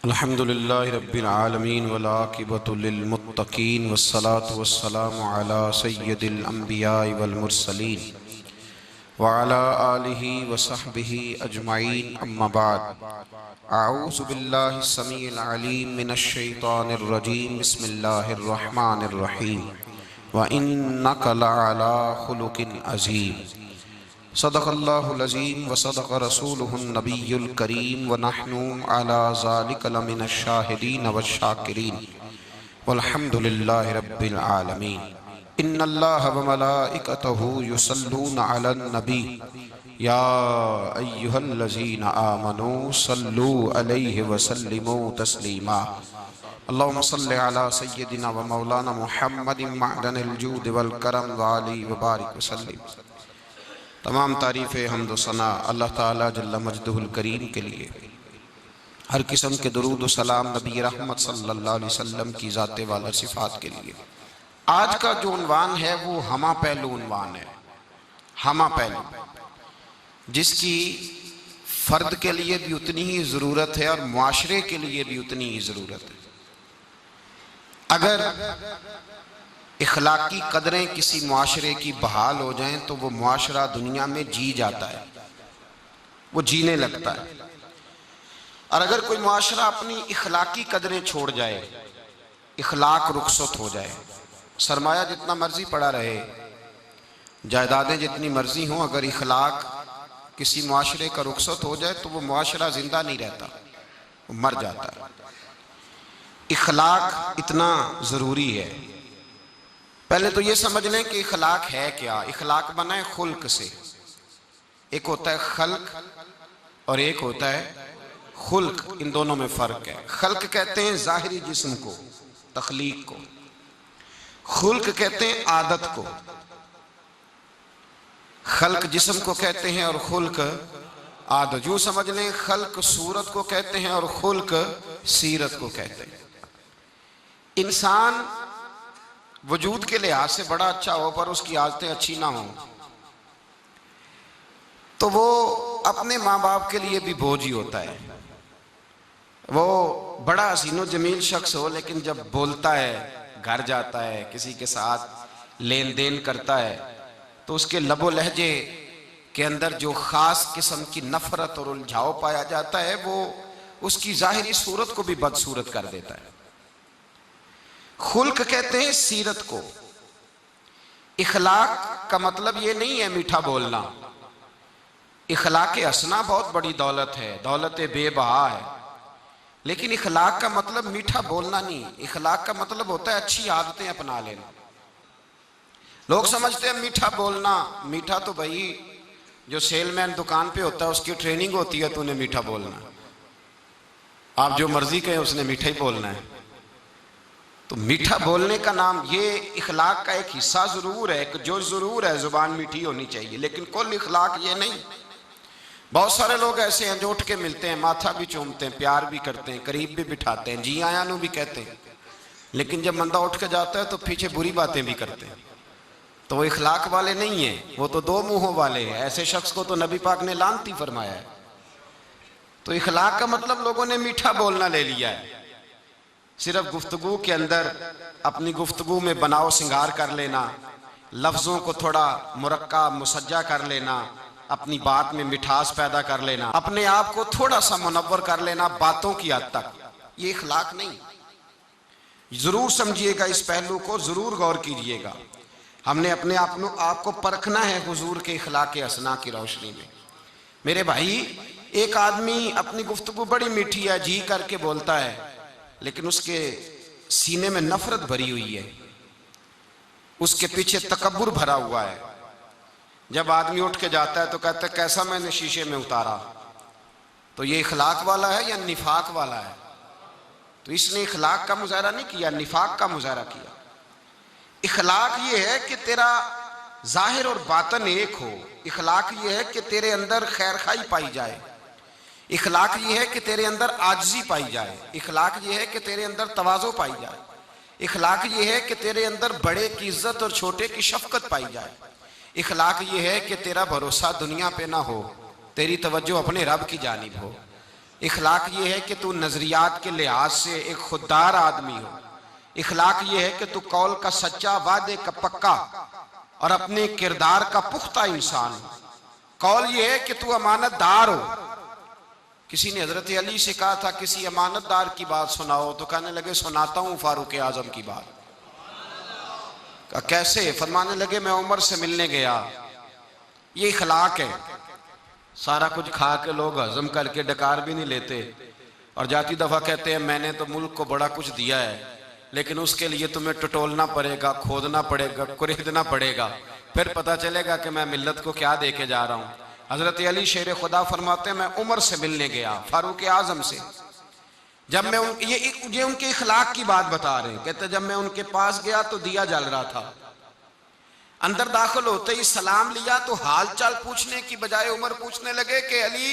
अल्हम्दुलिल्लाहि रब्बिल आलमीन वल आक़िबतु लिल मुत्तक़ीन वस्सलातु वस्सलामु अला सय्यिदिल अंबियाइ वल मुरसलीन व अला आलिहि व सहबिहि अजमईन अम्मा बाद। अऊज़ु बिल्लाहि समीइल अलीम मिनश शैतानिर रजीम बिस्मिल्लाहिर रहमानिर रहीम व इन्नका लअला खुलुकिन अज़ीम। सदक़ल्लाहुल अज़ीम व सदक़ रसूलुहुन नबियुल करीम व नहनु अला ज़ालिका लमिनश शाहिदीन वश्शाकिरीन वल्हम्दुलिल्लाहि रब्बिल आलमीन। इन्नल्लाहा व मलाइकतहु युसल्लूना अलन नबी या अय्युहल्लज़ीना आमनू सल्लू अलैहि व सल्लिमू तस्लीमा। अल्लाहुम्मा सल्लि अला सय्यिदिना व मौलाना मुहम्मदिन मअदनिल जूद वल करम व आलिहि व बारिक व सल्लिम। तमाम तारीफ़ हम्द व सना अल्लाह ताला जल्ल मजदुहुल करीम के लिए। हर किस्म के दुरूद व सलाम नबी रहमत सल्लल्लाहु अलैहि वसल्लम की ज़ाते वाला सिफ़ात के लिए। आज का जो उन्वान है वो हमा पहलू उन्वान है। हमा पहलू जिसकी फ़र्द के लिए भी उतनी ही ज़रूरत है और मुआशरे के लिए भी उतनी ही ज़रूरत है। अगर इखलाकी कदरें किसी मुआशरे की बहाल हो जाएं तो वो मुआशरा दुनिया में जी जाता है, वो जीने लगता है। और अगर कोई मुआशरा अपनी इखलाकी कदरें छोड़ जाए, इखलाक रुखसत हो जाए, सरमाया जितना मर्जी पड़ा रहे, जायदादें जितनी मर्जी हों, अगर इखलाक किसी मुआशरे का रुखसत हो जाए तो वो मुआशरा जिंदा नहीं रहता, वो मर जाता है। इखलाक इतना ज़रूरी है। पहले तो ये समझ लें कि इखलाक है क्या। इखलाक बना है खुल्क से। एक होता है खल्क और एक होता है खुल्क। इन दोनों में फ़र्क है। खल्क कहते हैं ज़ाहिरी जिस्म को, तख्लीक को। खुल्क कहते हैं आदत को। खल्क जिस्म को कहते हैं और खुल्क आदत। यूँ समझ लें खल्क सूरत को कहते हैं और खुल्क सीरत को कहते हैं। इंसान वजूद के लिहाज से बड़ा अच्छा हो पर उसकी आदतें अच्छी ना हों तो वो अपने माँ बाप के लिए भी बोझ ही होता है। वो बड़ा हसीनो जमील शख्स हो लेकिन जब बोलता है, घर जाता है, किसी के साथ लेन देन करता है तो उसके लबो लहजे के अंदर जो ख़ास किस्म की नफ़रत और उलझाव पाया जाता है वो उसकी ज़ाहिरी सूरत को भी बदसूरत कर देता है। खुल्क कहते हैं सीरत को। इखलाक का मतलब ये नहीं है मीठा बोलना। इखलाक हंसना बहुत बड़ी दौलत है, दौलत बेबहा है। लेकिन इखलाक का मतलब मीठा बोलना नहीं। इखलाक का मतलब होता है अच्छी आदतें अपना लेना। लोग समझते हैं मीठा बोलना, मीठा तो भाई जो सेलमैन दुकान पे होता है उसकी ट्रेनिंग होती है, तूने मीठा बोलना। आप जो मर्जी कहें उसने मीठा ही बोलना है। तो मीठा बोलने का नाम ये इखलाक का एक हिस्सा ज़रूर है, जो ज़रूर है ज़ुबान मीठी होनी चाहिए, लेकिन कुल इखलाक ये नहीं। बहुत सारे लोग ऐसे हैं जो उठ के मिलते हैं, माथा भी चूमते हैं, प्यार भी करते हैं, करीब भी बिठाते हैं, जी आया नू भी कहते हैं, लेकिन जब बंदा उठ के जाता है तो पीछे बुरी बातें भी करते हैं। तो वो इखलाक वाले नहीं हैं, वो तो दो मुँहों वाले हैं। ऐसे शख्स को तो नबी पाक ने लानती फरमाया है। तो इखलाक का मतलब लोगों ने मीठा बोलना ले लिया है। सिर्फ गुफ्तगू के अंदर अपनी गुफ्तगू में बनाव सिंगार कर लेना, लफ्ज़ों को थोड़ा मुरक्का मुसज्जा कर लेना, अपनी बात में मिठास पैदा कर लेना, अपने आप को थोड़ा सा मुनव्वर कर लेना बातों की हद तक, ये इखलाक नहीं। ज़रूर समझिएगा, इस पहलू को ज़रूर गौर कीजिएगा। हमने अपने आप को परखना है हुजूर के इखलाक हसना की रोशनी में। मेरे भाई, एक आदमी अपनी गुफ्तगू बड़ी मीठी है, जी करके बोलता है, लेकिन उसके सीने में नफरत भरी हुई है, उसके पीछे तकब्बुर भरा हुआ है। जब आदमी उठ के जाता है तो कहता है कैसा मैंने शीशे में उतारा। तो ये इखलाक वाला है या निफाक वाला है? तो इसने इखलाक का मुजाहरा नहीं किया, निफाक का मुजाहरा किया। इखलाक ये है कि तेरा जाहिर और बातन एक हो। इखलाक ये है कि तेरे अंदर खैर खाई पाई जाए। इखलाक ये है कि तेरे अंदर आजिज़ी पाई जाए। इखलाक ये है कि तेरे अंदर तवाज़ो पाई जाए। इखलाक ये है कि तेरे अंदर बड़े की इज्जत और छोटे की शफकत पाई जाए। इखलाक ये है कि तेरा भरोसा दुनिया पे ना हो, तेरी तवज्जो अपने रब की जानिब हो। इखलाक ये है कि तू नजरियात के लिहाज से एक खुददार आदमी हो। इखलाक ये है कि तू कौल का सच्चा, वादे का पक्का और अपने किरदार का पुख्ता इंसान हो। कौल ये है कि तू अमानतदार हो। किसी ने हजरत अली से कहा था किसी अमानतदार की बात सुनाओ, तो कहने लगे सुनाता हूं फारूक आजम की बात। कहा कैसे? फरमाने लगे मैं उमर से मिलने गया। ये इखलाक है। सारा कुछ खा के लोग हजम करके डकार भी नहीं लेते और जाती दफा कहते हैं मैंने तो मुल्क को बड़ा कुछ दिया है, लेकिन उसके लिए तुम्हें टटोलना पड़ेगा, खोदना पड़ेगा, कुरेदना पड़ेगा, फिर पता चलेगा कि मैं मिल्लत को क्या दे के जा रहा हूँ। हजरत अली शेर खुदा फरमाते हैं मैं उमर से मिलने गया, फारूक आजम से। जब मैं ये उनके इखलाक की बात बता रहे हैं। कहते जब मैं उनके पास गया तो दिया जल रहा था। अंदर दाखिल होते ही सलाम लिया तो हाल चाल पूछने की बजाय उमर पूछने लगे कि अली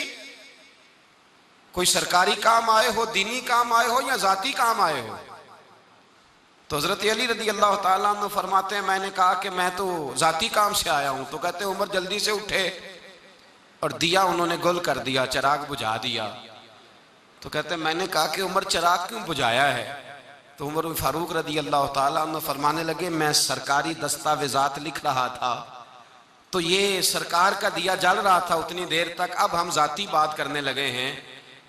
कोई सरकारी काम आए हो, दीनी काम आए हो या जाती काम आए हो? तो हजरत अली रदी अल्लाह ताला अन्हु फरमाते हैं मैंने कहा कि मैं तो जाती काम से आया हूं। तो कहते उमर जल्दी से उठे और दिया उन्होंने गुल कर दिया, चिराग बुझा दिया। तो कहते मैंने कहा कि उमर चिराग क्यों बुझाया है? तो उमर फारूक रदी अल्लाह ताला अन्हु फरमाने लगे मैं सरकारी दस्तावेजात लिख रहा था तो ये सरकार का दिया जल रहा था उतनी देर तक, अब हम जाती बात करने लगे हैं।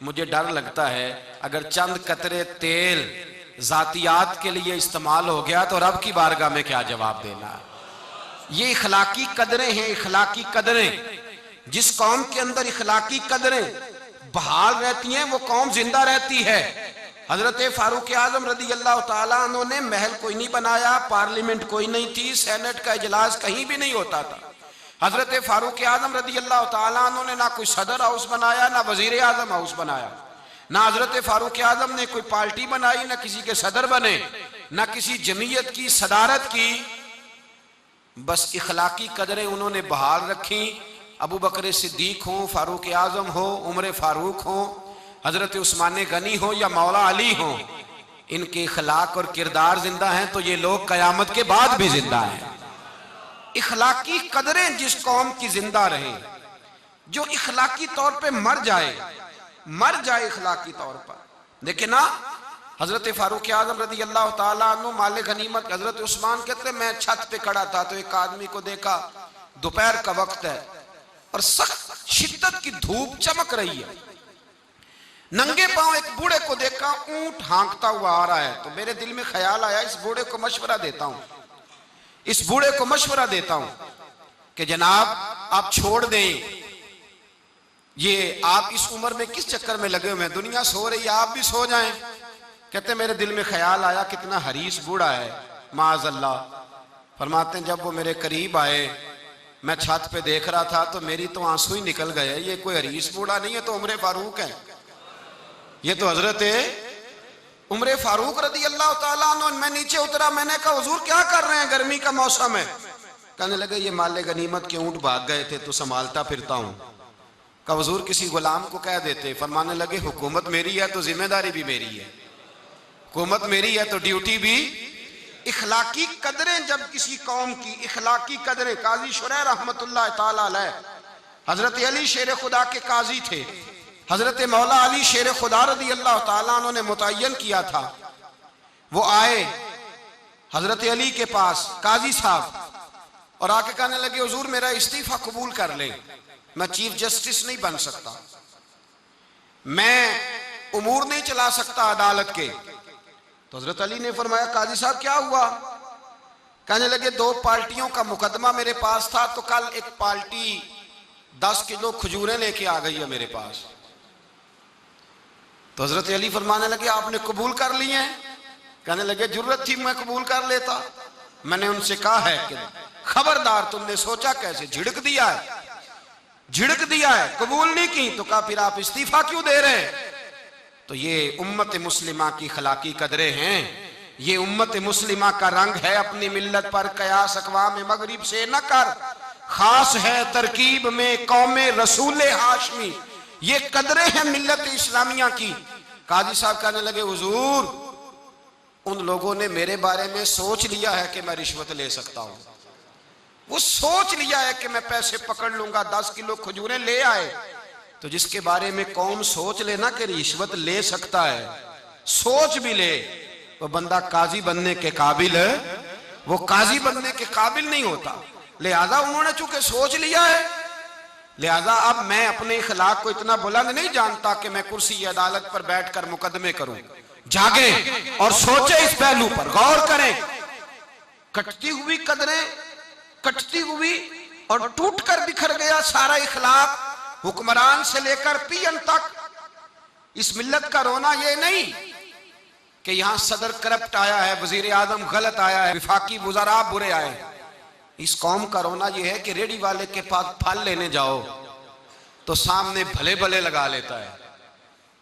मुझे डर लगता है अगर चंद कतरे तेल जातियात के लिए इस्तेमाल हो गया तो रब की बारगाह में क्या जवाब देना। ये इखलाकी कदरें हैं, इखलाकी कदरें। जिस कौम के अंदर इखलाकी कदरें बहाल रहती हैं वो कौम जिंदा रहती है। हजरत फारूक आजम रदी अल्लाह ताला अन्हु ने महल कोई नहीं बनाया, पार्लियामेंट कोई नहीं थी, सेनेट का इजलास कहीं भी नहीं होता था। हजरत फारूक आजम रदी अल्लाह ताला अन्हु ने ना कोई सदर हाउस बनाया, ना वजीर आजम हाउस बनाया, ना हजरत फारूक आजम ने कोई पार्टी बनाई, ना किसी के सदर बने, ना किसी जमीयत की सदारत की। बस इखलाकी कदरें उन्होंने बहाल रखी। अबू बकर सिद्दीक हो, फारूक आजम हो, उमर फारूक हो, हजरत उस्मान गनी हो या मौला अली हो, इनके इखलाक और किरदार जिंदा हैं तो ये लोग कयामत के बाद भी जिंदा हैं। इखलाकी कदरें जिस कौम की जिंदा रहे, जो इखलाकी तौर पे मर जाए इखलाकी तौर पर। देखिए ना हजरत फारूक आजम रदी अल्लाह ताला अन्हु माले गनीमत, हजरत उस्मान कहते मैं छत पे खड़ा था तो एक आदमी को देखा, दोपहर का वक्त है और सख्त शिद्दत की धूप चमक रही है। नंगे पांव एक बूढ़े को देखा, ऊंट हाँकता हुआ आ रहा है। तो मेरे दिल में ख्याल आया इस बूढ़े को मशवरा देता हूं कि जनाब आप छोड़ दें, ये आप इस उम्र में किस चक्कर में लगे हुए हैं, दुनिया सो रही है आप भी सो जाएं। कहते मेरे दिल में ख्याल आया कितना हरीस बूढ़ा है, माअज़ल्लाह। फरमाते हैं जब वो मेरे करीब आए, मैं छत पे देख रहा था तो मेरी तो आंसू ही निकल गए। ये कोई हरीस बूढ़ा नहीं है, तो उमर फारूक है, ये तो हजरत उमर फारूक रदी अल्लाह ताला अन्हु। मैं नीचे उतरा, मैंने कहा हुजूर क्या कर रहे हैं, गर्मी का मौसम है। कहने लगे ये माले गनीमत के ऊंट भाग गए थे तो संभालता फिरता हूं। कहा हुजूर किसी गुलाम को कह देते। फरमाने लगे हुकूमत मेरी है तो जिम्मेदारी भी मेरी है, हुकूमत मेरी है तो ड्यूटी भी। इखलाकी कदरें जब किसी कौम की इखलाकी कदरें, काजी शुरैह रहमतुल्लाह ताला अलैह हजरत अली शेर खुदा के काजी थे, हजरत मौला अली शेर खुदा रदी अल्लाह ताला अन्हु ने मुतय्यन किया था। वो आए हजरत अली के पास काजी साहब और आके कहने लगे हुजूर मेरा इस्तीफा कबूल कर ले, मैं चीफ जस्टिस नहीं बन सकता, मैं उमूर नहीं चला सकता अदालत के। तो हजरत अली ने फरमाया काजी साहब क्या हुआ? कहने लगे दो पार्टियों का मुकदमा मेरे पास था, तो कल एक पार्टी 10 किलो खजूरें लेके आ गई है मेरे पास। तो हजरत अली फरमाने लगे आपने कबूल कर ली हैं? कहने लगे जरूरत थी मैं कबूल कर लेता, मैंने उनसे कहा है कि खबरदार, तुमने सोचा कैसे, झिड़क दिया है, कबूल नहीं की। तो कहा फिर आप इस्तीफा क्यों दे रहे हैं? तो ये उम्मत मुस्लिमा की खलाकी कदरें हैं, ये उम्मत मुस्लिमा का रंग है। अपनी मिल्लत पर कयास अक़वाम मगरिब से न कर, खास है तरकीब में कौमे रसूल हाशमी। ये कदरें हैं मिल्लत इस्लामिया की। काजी साहब कहने लगे हुजूर उन लोगों ने मेरे बारे में सोच लिया है कि मैं रिश्वत ले सकता हूं, वो सोच लिया है कि मैं पैसे पकड़ लूंगा। 10 किलो खजूरें ले आए तो जिसके बारे में कौम सोच लेना कि रिश्वत ले सकता है, सोच भी ले, वो बंदा काजी बनने के काबिल है, वो काजी बनने के काबिल नहीं होता। लिहाजा उन्होंने चूंकि सोच लिया है, लिहाजा अब मैं अपने इखलाक को इतना बुलंद नहीं जानता कि मैं कुर्सी अदालत पर बैठकर मुकदमे करूं। जागे और सोचे, इस पहलू पर गौर करें। कटती हुई कदरें, कटती हुई और टूटकर बिखर गया सारा इखलाक, हुक्मरान से लेकर पीएम तक। इस मिल्लत का रोना यह नहीं कि यहां सदर करप्ट आया है, वजीर आजम गलत आया है, विफाकी वज़रा बुरे आए। इस कौम का रोना यह है कि रेडी वाले के पास फल लेने जाओ तो सामने भले भले लगा लेता है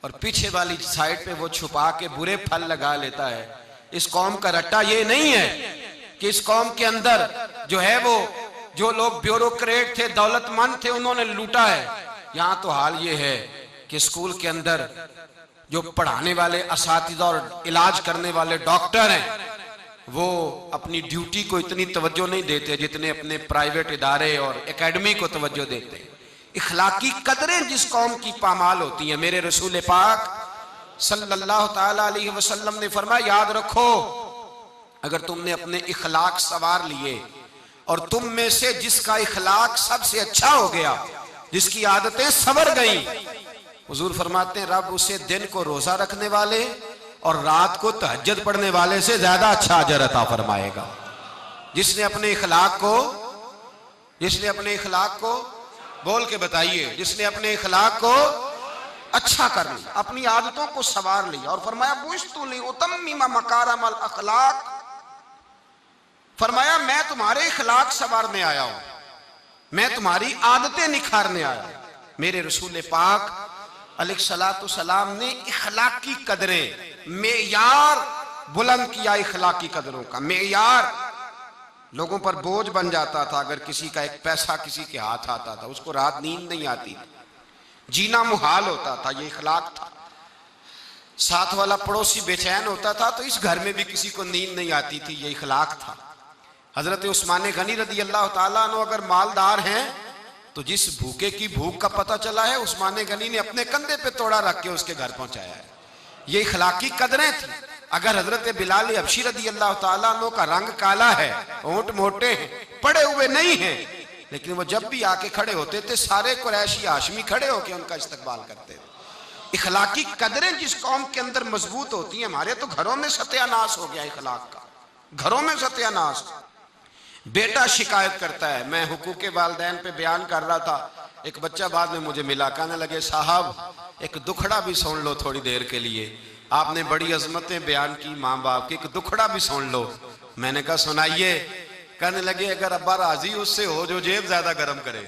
और पीछे वाली साइड पे वो छुपा के बुरे फल लगा लेता है। इस कौम का रट्टा ये नहीं है कि इस कौम के अंदर जो है वो जो लोग ब्यूरोक्रेट थे, दौलतमंद थे, उन्होंने लूटा है। यहां तो हाल ये है कि स्कूल के अंदर जो पढ़ाने वाले असातिज़ा और इलाज करने वाले डॉक्टर हैं, वो अपनी ड्यूटी को इतनी तवज्जो नहीं देते जितने अपने प्राइवेट इदारे और एकेडमी को तवज्जो देते हैं। इखलाकी कदरें जिस कौम की पामाल होती हैं, मेरे रसूल पाक सल्लल्लाहु ताला अलैहि वसल्लम ने फरमाया, याद रखो अगर तुमने अपने इखलाक सवार लिए और तुम में से जिसका इखलाक सबसे अच्छा हो गया, जिसकी आदतें संवर गई, हुजूर फरमाते हैं रब उसे दिन को रोजा रखने वाले और रात को तहज्जुद पढ़ने वाले से ज्यादा अच्छा अजर अता फरमाएगा। जिसने अपने इखलाक को बोल के बताइए, जिसने अपने इखलाक को अच्छा कर लिया, अपनी आदतों को सवार लिया। और फरमाया बुइस्तु लिउतम्मिमा मकारिमल अखलाक, फरमाया मैं तुम्हारे इखलाक सवारने आया हूं, मैं तुम्हारी आदतें निखारने आया हूं। मेरे रसूल पाक अलैहिस्सलातु सलाम ने इखलाकी कदरें, मेयार बुलंद किया। इखलाकी कदरों का मेयार लोगों पर बोझ बन जाता था। अगर किसी का एक पैसा किसी के हाथ आता था, उसको रात नींद नहीं आती, जीना मुहाल होता था, ये इखलाक था। साथ वाला पड़ोसी बेचैन होता था तो इस घर में भी किसी को नींद नहीं आती थी, ये इखलाक था। हजरत उस्मान गनी रदी अल्लाह ताला अन्हु अगर मालदार हैं तो जिस भूखे की भूख का पता चला है, उस्मान गनी ने अपने कंधे पे तोड़ा रख के उसके घर पहुंचाया है। ये इखलाकी कदरें थी। अगर हजरत बिलाल हबशी रदी अल्लाह ताला अन्हु का रंग काला है, होंठ मोटे हैं, पड़े हुए नहीं हैं, लेकिन वो जब भी आके खड़े होते थे सारे कुरैशी हाशमी खड़े होकर उनका इस्तकबाल करते थे। इखलाकी कदरें जिस कौम के अंदर मजबूत होती हैं, हमारे तो घरों में सत्यानाश हो गया इखलाक का, घरों में सत्यानाश। बेटा शिकायत करता है, मैं हुकूक वालिदैन पे बयान कर रहा था, एक बच्चा बाद में मुझे मिला, कहने लगे साहब एक दुखड़ा भी सुन लो थोड़ी देर के लिए, आपने बड़ी अजमतें बयान की माँ बाप की, एक दुखड़ा भी सुन लो। मैंने कहा सुनाइए। कहने लगे अगर अब्बा राजी उससे हो जो जेब ज्यादा गर्म करे,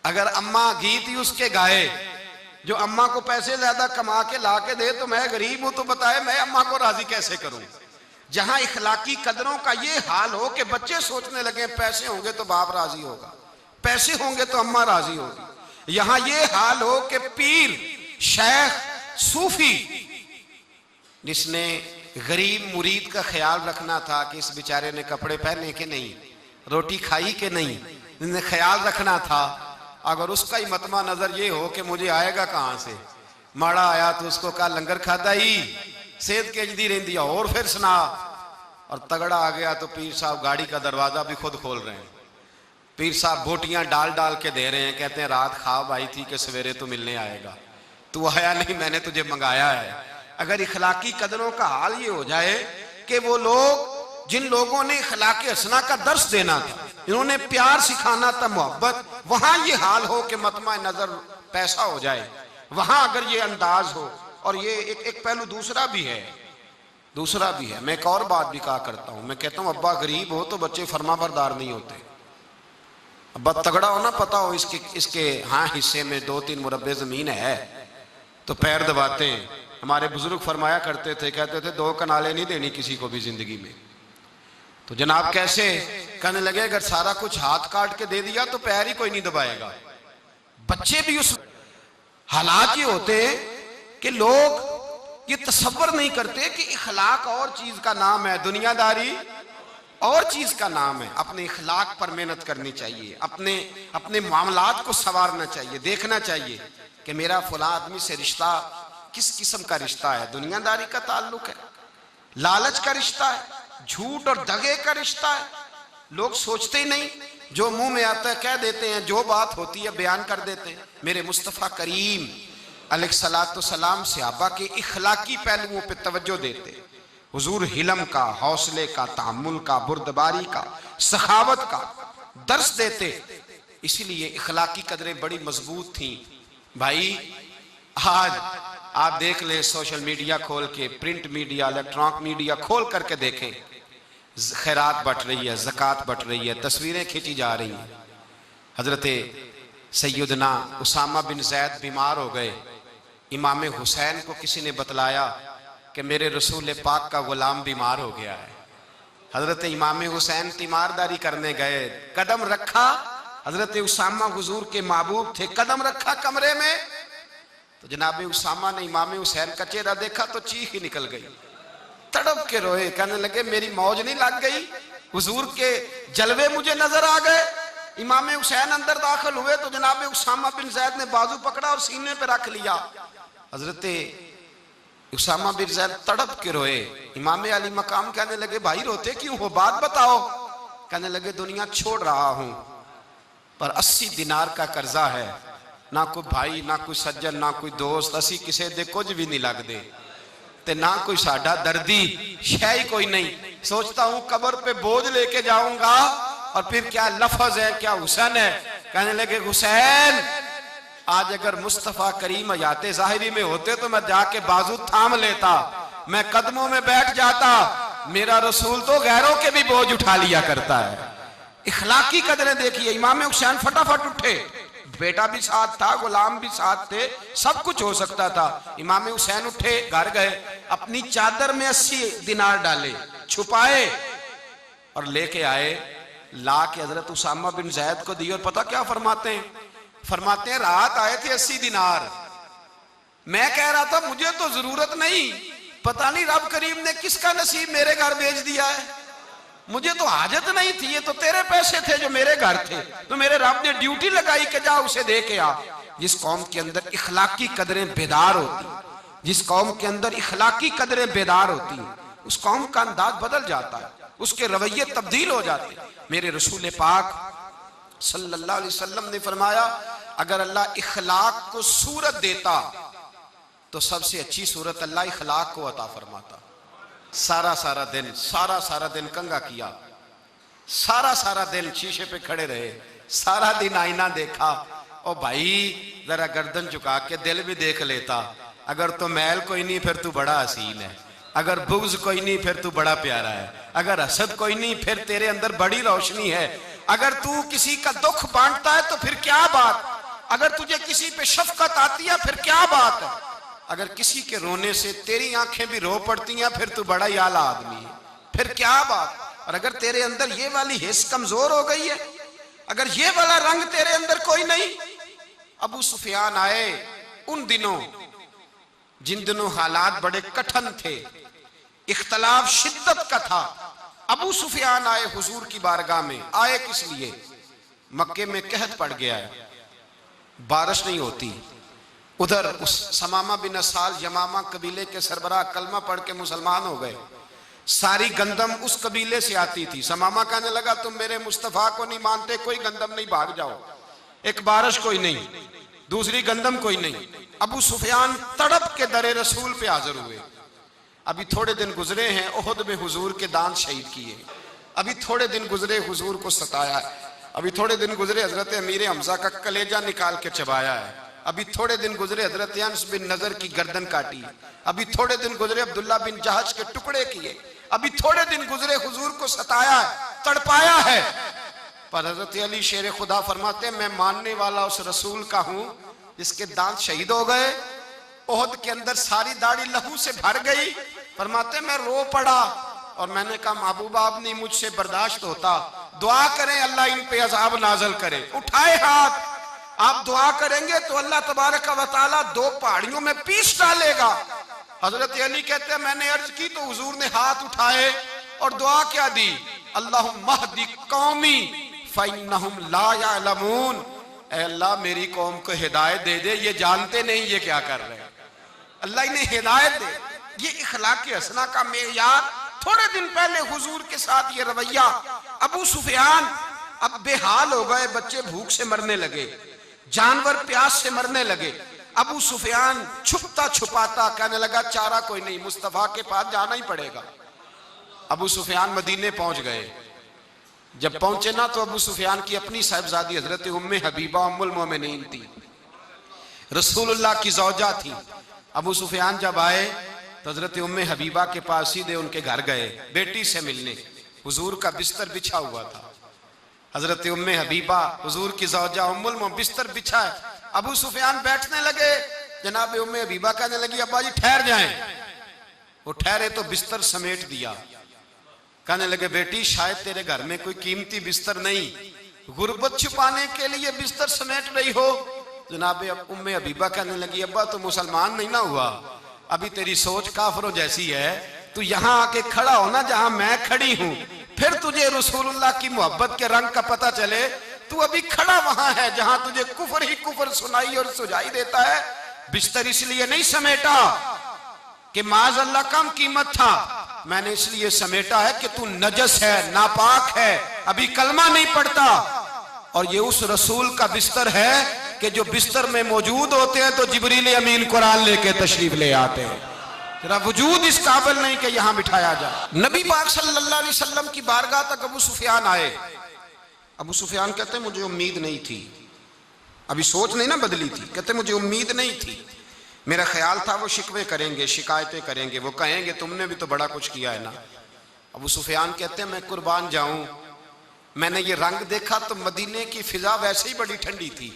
अगर अम्मा गीत ही उसके गाए जो अम्मा को पैसे ज्यादा कमा के ला के दे, तो मैं गरीब हूं तो बताए मैं अम्मा को राजी कैसे करूं। जहां इखलाकी कदरों का ये हाल हो कि बच्चे सोचने लगे पैसे होंगे तो बाप राजी होगा, पैसे होंगे तो अम्मा राजी होगी। यहां ये हाल हो कि पीर, शेख, सूफी, जिसने गरीब मुरीद का ख्याल रखना था कि इस बेचारे ने कपड़े पहने के नहीं, रोटी खाई के नहीं, जिसने ख्याल रखना था, अगर उसका ही मतमा नजर ये हो कि मुझे आएगा कहां से, माड़ा आया तो उसको कहा लंगर खाता ही सेहत केजदी रही और फिर सुना, और तगड़ा आ गया तो पीर साहब गाड़ी का दरवाजा भी खुद खोल रहे हैं। पीर साहब बोटियां डाल डाल के दे रहे हैं, कहते हैं रात ख्वाब आई थी कि सवेरे तो मिलने आएगा, तू आया नहीं, मैंने तुझे मंगाया है। अगर इखलाकी कदरों का हाल ये हो जाए कि वो लोग जिन लोगों ने इखलाकी हसना का दर्श देना था, इन्होंने प्यार सिखाना था, मोहब्बत, वहां ये हाल हो कि मतमा नजर पैसा हो जाए, वहां अगर ये अंदाज हो। और ये एक पहलू दूसरा भी है। मैं एक और बात भी कहा करता हूं, मैं कहता हूं अब्बा गरीब हो तो बच्चे फरमाबरदार नहीं होते। अब्बा तगड़ा हो ना, पता हो इसके हाँ हिस्से में 2-3 मुरब्बे जमीन है तो पैर दबाते हैं। हमारे बुजुर्ग फरमाया करते थे, कहते थे 2 कनाले नहीं देनी किसी को भी जिंदगी में। तो जनाब कैसे? कहने लगे अगर सारा कुछ हाथ काट के दे दिया तो पैर ही कोई नहीं दबाएगा। बच्चे भी उस हालात ये होते कि लोग ये तसव्वुर नहीं करते कि इखलाक और चीज का नाम है, दुनियादारी और चीज का नाम है। अपने इखलाक पर मेहनत करनी चाहिए, अपने अपने मामलात को संवारना चाहिए, देखना चाहिए कि मेरा फला आदमी से रिश्ता किस किस्म का रिश्ता है। दुनियादारी का ताल्लुक है, लालच का रिश्ता है, झूठ और दगे का रिश्ता है। लोग सोचते ही नहीं, जो मुंह में आता है कह देते हैं, जो बात होती है बयान कर देते हैं। मेरे मुस्तफ़ा करीम अलैहिस्सलातु सलाम सहाबा के इखलाकी पहलुओं पे तवज्जो देते, हुजूर हिलम का, हौसले का, तहम्मुल का, बुर्दबारी का, सखावत का दर्स देते। इसीलिए इखलाकी कदरें बड़ी मजबूत थी। भाई आज आप देख ले, सोशल मीडिया खोल के, प्रिंट मीडिया, इलेक्ट्रॉनिक मीडिया खोल करके देखें, खैरात बट रही है, ज़कात बट रही है, तस्वीरें खींची जा रही हैं। हजरत सैयदना उसामा बिन जैद बीमार हो गए। इमाम हुसैन को किसी ने बतलाया कि मेरे रसूल पाक का गुलाम बीमार हो गया है। हजरत इमाम हुसैन तीमारदारी करने गए, कदम रखा, हजरत उसामा हुजूर के महबूब थे, कदम रखा कमरे में तो जनाब उसामा ने इमाम हुसैन का चेहरा देखा तो चीख ही निकल गई, तड़प के रोए, कहने लगे मेरी मौज नहीं लग गई, हुजूर के जलवे मुझे नजर आ गए। इमाम हुसैन अंदर दाखिल हुए तो जनाब उसामा बिन जैद ने बाजू पकड़ा और सीने पे रख लिया। हजरत उसामा बिन जैद तड़प के रोए। इमाम अली मकाम कहने लगे भाई रोते क्यों हो, बात बताओ। कहने लगे दुनिया छोड़ रहा हूं पर 80 दिनार का कर्जा है, ना कोई भाई, ना कोई सज्जन, ना कोई दोस्त, असी किसी दे कुछ भी नहीं लगते ते ना कोई साडा दर्दी, शय ही कोई नहीं। सोचता हूं कब्र पे बोझ लेके जाऊंगा और फिर क्या लफ्ज है, क्या हुसैन है। कहने लगे हुसैन आज अगर मुस्तफा करीम हयाते ज़ाहिरी में होते तो मैं जाके बाजू थाम लेता, मैं कदमों में बैठ जाता। मेरा रसूल तो गैरों के भी बोझ उठा लिया करता है। इखलाकी कदरें देखिए, इमाम हुसैन फटाफट उठे, बेटा भी साथ था, गुलाम भी साथ थे, सब कुछ हो सकता था। इमाम हुसैन उठे, घर गए, अपनी चादर में 80 दिनार डाले, छुपाए और लेके आए, ला के हजरत उसामा बिन जैद को दी। और पता क्या फरमाते हैं, फरमाते हैं रात आए थे 80 दिनार, मैं कह रहा था मुझे तो जरूरत नहीं, पता नहीं रब करीम ने किसका नसीब मेरे घर भेज दिया है, मुझे तो हाजत नहीं थी, ये तो तेरे पैसे थे जो मेरे घर थे, तो मेरे रब ने ड्यूटी लगाई कि जा उसे दे के आ। जिस कौम के अंदर इखलाकी कदरें बेदार होती, जिस कौम के अंदर इखलाकी कदरें बेदार होती, उस कौम का अंदाज बदल जाता है, उसके रवैये तब्दील हो जाते। मेरे रसूल पाक सल्लल्लाहु अलैहि वसल्लम ने फरमाया अगर अल्लाह इखलाक को सूरत देता तो सबसे अच्छी सूरत अल्लाह इखलाक को अता फरमाता। सारा दिन कंगा किया, सारा दिन शीशे पे खड़े रहे, सारा दिन आईना देखा। ओ भाई जरा गर्दन झुका के दिल भी देख लेता, अगर तो मैल कोई नहीं फिर तू बड़ा हसीन है, अगर बुग़्ज़ कोई नहीं फिर तू बड़ा प्यारा है, अगर हसद कोई नहीं फिर तेरे अंदर बड़ी रोशनी है, अगर तू किसी का दुख बांटता है तो फिर क्या बात, अगर तुझे किसी पे शफकत आती है फिर क्या बात है, अगर किसी के रोने से तेरी आंखें भी रो पड़ती हैं फिर तू बड़ा ही आला आदमी है, फिर क्या बात। और अगर तेरे अंदर ये वाली हिस्स कमजोर हो गई है, अगर ये वाला रंग तेरे अंदर कोई नहीं। अबू सुफियान आए उन दिनों जिन दिनों हालात बड़े कठिन थे, इख्तलाफ शिद्दत का था। अबू सुफियान आए हुजूर की बारगाह में, आए किस लिए, मक्के में कहत पड़ गया है, बारिश नहीं होती। उधर उस समामा बिन असाल यमामा कबीले के सरबराह कलमा पढ़ के मुसलमान हो गए, सारी गंदम उस कबीले से आती थी। समामा कहने लगा तुम मेरे मुस्तफा को नहीं मानते, कोई गंदम नहीं, भाग जाओ। एक बारिश कोई नहीं, दूसरी गंदम कोई नहीं। अबू सुफियान तड़प के दरे रसूल पे हाजिर हुए। अभी थोड़े दिन गुजरे हैं, ओहद में हुजूर के दांत शहीद किए, अभी थोड़े दिन गुजरे हुजूर को सताया है, अभी थोड़े दिन गुजरे हजरत अमीर हमजा का कलेजा निकाल के चबाया है, अभी थोड़े दिन गुजरे हजरत अनस बिन नजर की गर्दन काटी, अभी थोड़े दिन गुजरे अब्दुल्ला बिन जहश के टुकड़े किए, अभी थोड़े दिन गुजरे हुजूर को सताया है, तड़पाया है। पर हजरत अली शेर खुदा फरमाते मैं मानने वाला उस रसूल का हूं जिसके दांत शहीद हो गए, ओहद के अंदर सारी दाढ़ी लहू से भर गई। फरमाते मैं रो पड़ा और मैंने कहा महबूबा अब नहीं मुझसे बर्दाश्त होता, दुआ करें अल्लाह इन पे अज़ाब नाज़िल करे। उठाए हाथ, आप दुआ करेंगे तो अल्लाह तबारक व तआला 2 पहाड़ियों में पीस डालेगा। हजरत अली कहते हैं मैंने अर्ज की तो हुजूर ने हाथ उठाए और दुआ क्या दी, अल्लाहुम्मा हदी कौमी फइन्नहुम ला यअलमून, ऐ अल्लाह मेरी कौम को हिदायत दे दे, ये जानते नहीं ये क्या कर रहे हैं, अल्लाह इन्हें हिदायत दे। ये इखलाक हसना का मेयार। थोड़े दिन पहले हुजूर के साथ ये रवैया, अबू सुफियान अब बेहाल हो गए, बच्चे भूख से मरने लगे, जानवर प्यास से मरने लगे। अबू सुफियान छुपता छुपाता कहने लगा चारा कोई नहीं, मुस्तफा के पास जाना ही पड़ेगा। अबू सुफियान मदीने पहुंच गए। जब पहुंचे ना तो अबू सुफियान की अपनी साहिबजादी हजरत उम्मे हबीबा उम्मुल मोमिनीन थी, रसूलुल्लाह की ज़ौजा थी। अबू सुफियान जब आए तो हजरत उम्मे हबीबा के पास सीधे उनके घर गए बेटी से मिलने। हुजूर का बिस्तर बिछा हुआ था, हजरत उम्मे हबीबा हुजूर की ज़ौजा उम्मुल मोमिनीन बिस्तर बिछा है। अबू सुफियान बैठने लगे, जनाब उम्मे हबीबा कहने लगी अब्बा जी ठहर जाएं। वो ठहरे तो बिस्तर समेट दिया। कहने लगे बेटी शायद तेरे घर में कोई कीमती बिस्तर नहीं, गुर्बत छुपाने के लिए बिस्तर समेट रही हो। जनाब उम्मे हबीबा कहने लगी अब्बा तो मुसलमान नहीं ना हुआ, अभी तेरी सोच काफरों जैसी है, तू यहाँ आके खड़ा हो ना जहां मैं खड़ी हूं, फिर तुझे रसूलुल्लाह की मोहब्बत के रंग का पता चले। तू अभी खड़ा वहां है जहां तुझे कुफर ही कुफर सुनाई और सुझाई देता है। बिस्तर इसलिए नहीं समेटा कि माज अल्लाह कम कीमत था, मैंने इसलिए समेटा है कि तू नजस है, नापाक है, अभी कलमा नहीं पढ़ता। और ये उस रसूल का बिस्तर है कि जो बिस्तर में मौजूद होते हैं तो जिब्रील अमीन कुरान लेके तशरीफ ले आते हैं। तेरा वजूद इस काबिल नहीं कि यहां बिठाया जाए। नबी पाक सल्लल्लाहु अलैहि वसल्लम की बारगाह तक अबू सुफियान आए। अबू सुफियान कहते मुझे उम्मीद नहीं थी, अभी सोच नहीं ना बदली थी, कहते मुझे उम्मीद नहीं थी, मेरा ख्याल था वो शिकवे करेंगे, शिकायतें करेंगे, वो कहेंगे तुमने भी तो बड़ा कुछ किया है ना। अबू सुफियान कहते हैं मैं कुर्बान जाऊं, मैंने ये रंग देखा तो मदीने की फिजा वैसे ही बड़ी ठंडी थी,